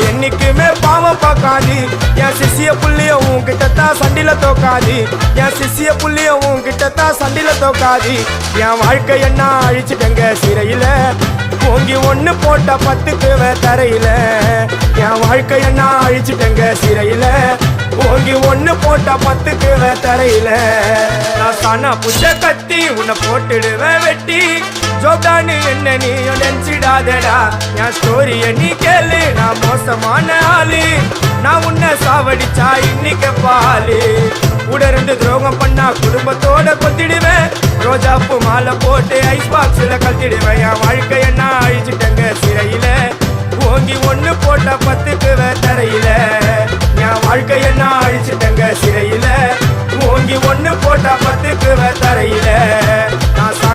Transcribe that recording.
என்னைக்குமே பாவம் பார்க்காது என் சிசிய புள்ளிய உன்கிட்டத்தான் சண்டில தோக்காது என் சிசிய புள்ளிய உன்கிட்டத்தான் சண்டில தோக்காது என் வாழ்க்கை என்ன அழிச்சிட்டங்க சிறையில ஓங்கி ஒண்ணு போட்ட 10க்கு தரையில என் வாழ்க்கை என்ன அழிச்சிட்டங்க சிறையில ஓங்கி ஒண்ணு போட்ட 10க்கு தரையில நான் சானா புஷ கத்தி உன்னை போட்டுடுவேன் வெட்டி ஜோப்டானு என்ன நீ நினைச்சிடாதடா என் ஸ்டோரிய நீ கேளு நான் மோசமான ஆளு நான் உன்னை சாவடிச்சா இன்னைக்கு பாலு உடருந்து துரோகம் பண்ணா குடும்பத்தோட கொத்திடுவேன் ரோஜாப்பு மாலை போட்டு ஐஸ் பாக்ஸ்ல கத்திடுவேன் என் வாழ்க்கை என்ன அழிச்சிட்டங்க சிறையில ஓங்கி ஒண்ணு போட்ட 10க்கு தரையில என் வாழ்க்கை என்ன அழிச்சிட்டங்க சிறையில ஓங்கி ஒண்ணு போட்ட 10க்கு தரையில